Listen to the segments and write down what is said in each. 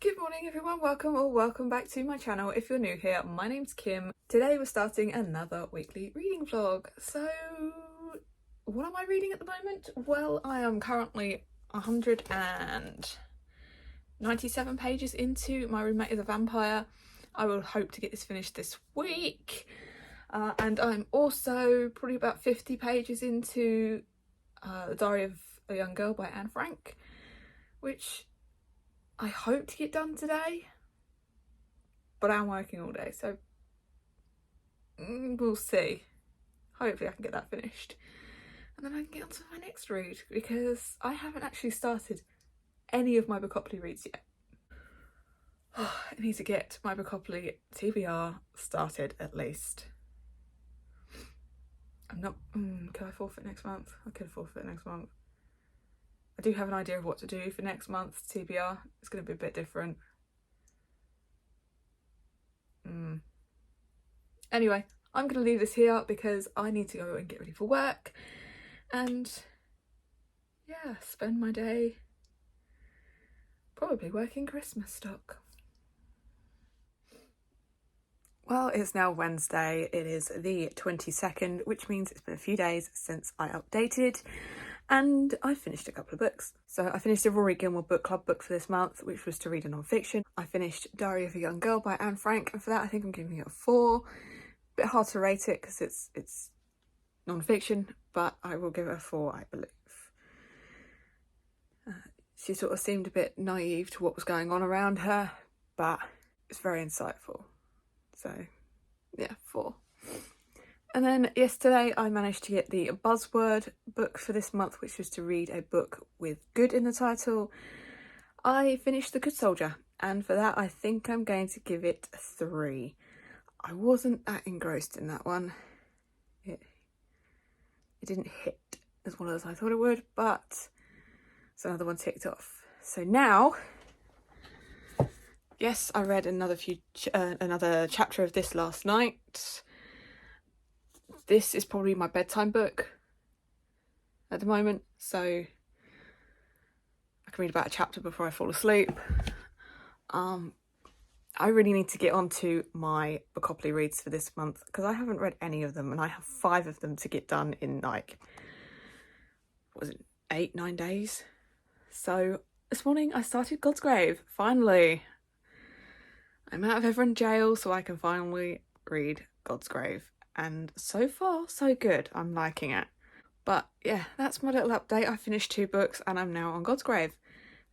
Good morning everyone, welcome back to my channel. If you're new here, my name's Kim. Today we're starting another weekly reading vlog. So what am I reading at the moment? Well, I am currently 197 pages into My Roommate is a Vampire. I will hope to get this finished this week. And I'm also probably about 50 pages into The Diary of a Young Girl by Anne Frank, which I hope to get done today, but I'm working all day, so we'll see. Hopefully I can get that finished. And then I can get on to my next read, because I haven't actually started any of my Bookopoly reads yet. I need to get my Bookopoly TBR started at least. I'm not... can I forfeit next month? I could forfeit next month. I do have an idea of what to do for next month's TBR. It's going to be a bit different. Anyway, I'm going to leave this here because I need to go and get ready for work and, yeah, spend my day probably working Christmas stock. Well, it's now Wednesday. It is the 22nd, which means it's been a few days since I updated. And I finished a couple of books. So I finished a Rory Gilmore book club book for this month, which was to read a non-fiction. I finished Diary of a Young Girl by Anne Frank, and for that I think I'm giving it a 4. Bit hard to rate it because it's non-fiction, but I will give it a 4, I believe. She sort of seemed a bit naive to what was going on around her, but it's very insightful. So yeah, 4. And then yesterday I managed to get the Buzzword book for this month, which was to read a book with good in the title. I finished The Good Soldier, and for that I think I'm going to give it a 3. I wasn't that engrossed in that one. It didn't hit as well as I thought it would, but it's another one ticked off. So now, yes, I read another chapter of this last night. This is probably my bedtime book at the moment, so I can read about a chapter before I fall asleep. I really need to get onto my Bookopoly reads for this month because I haven't read any of them, and I have 5 of them to get done in, like, what was it, 8-9 days? So this morning I started God's Grave, finally. I'm out of Everingham jail, so I can finally read God's Grave. And so far, so good. I'm liking it. But yeah, that's my little update. I finished 2 books and I'm now on God's Grave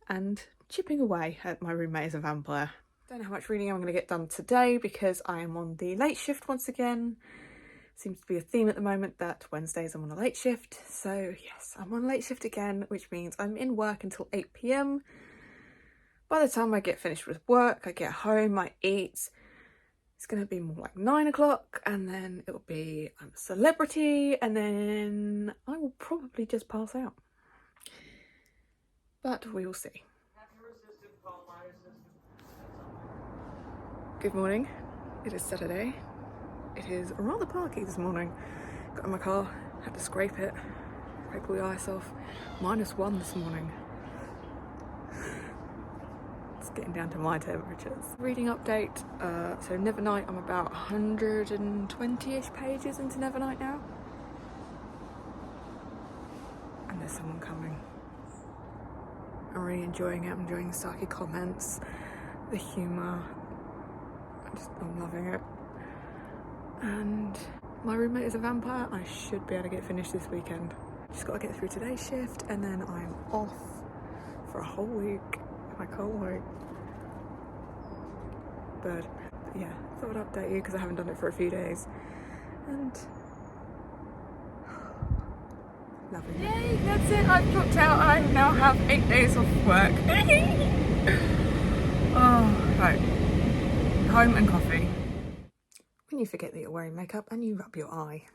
and chipping away at My Roommate is a Vampire. Don't know how much reading I'm going to get done today because I am on the late shift once again. Seems to be a theme at the moment that Wednesdays I'm on a late shift. So yes, I'm on late shift again, which means I'm in work until 8 PM. By the time I get finished with work, I get home, I eat. It's going to be more like 9 o'clock, and then it'll be I'm a celebrity, and then I will probably just pass out. But we will see. Good morning. It is Saturday. It is rather parky this morning. Got in my car, had to scrape it, scrape all the ice off. -1 this morning. It's getting down to my temperatures. Reading update. So Nevernight, I'm about 120-ish pages into Nevernight now. And there's someone coming. I'm really enjoying it. I'm enjoying the snarky comments, the humour. I'm loving it. And My Roommate is a Vampire. I should be able to get finished this weekend. Just got to get through today's shift, and then I'm off for a whole week. I can't wait. But yeah, thought I'd update you because I haven't done it for a few days. And loving it. Yay, that's it. I've clocked out. I now have 8 days off work. Oh, right. Home and coffee. When you forget that you're wearing makeup and you rub your eye.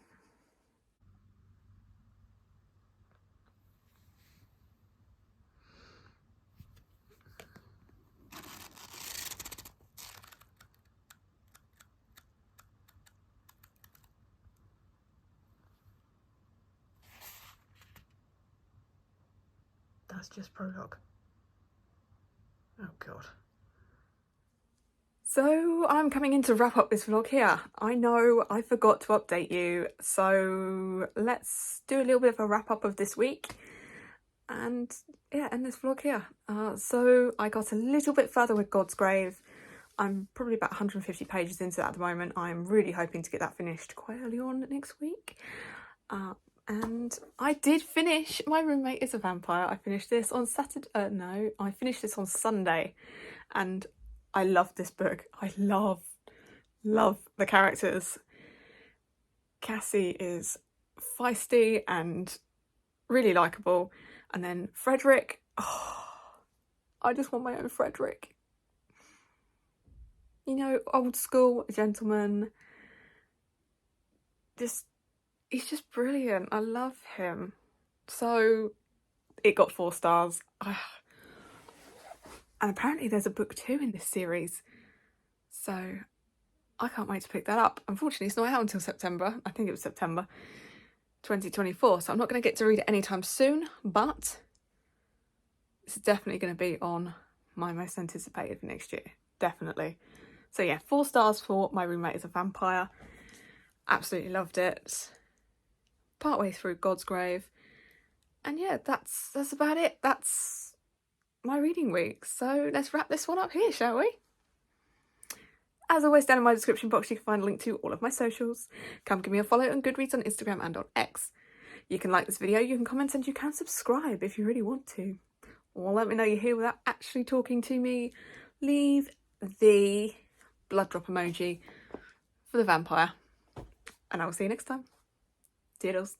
That's just prologue. Oh god. So I'm coming in to wrap up this vlog here. I know I forgot to update you, so let's do a little bit of a wrap up of this week and yeah, end this vlog here. So I got a little bit further with God's Grave. I'm probably about 150 pages into that at the moment. I'm really hoping to get that finished quite early on next week. And I did finish My Roommate is a Vampire. I finished this on Saturday. No, I finished this on Sunday, and I love this book. I love the characters. Cassie is feisty and really likable, and then Frederick. Oh, I just want my own Frederick. You know, old school gentleman. He's just brilliant. I love him. So it got 4 stars. And apparently there's a book 2 in this series. So I can't wait to pick that up. Unfortunately, it's not out until September. I think it was September 2024. So I'm not going to get to read it anytime soon. But it's definitely going to be on my most anticipated for next year. Definitely. So yeah, 4 stars for My Roommate is a Vampire. Absolutely loved it. Partway through God's Grave. And yeah, that's about it. That's my reading week. So let's wrap this one up here, shall we? As always, down in my description box, you can find a link to all of my socials. Come give me a follow on Goodreads on Instagram and on X. You can like this video, you can comment, and you can subscribe if you really want to. Or let me know you're here without actually talking to me. Leave the blood drop emoji for the vampire. And I will see you next time. Toodles.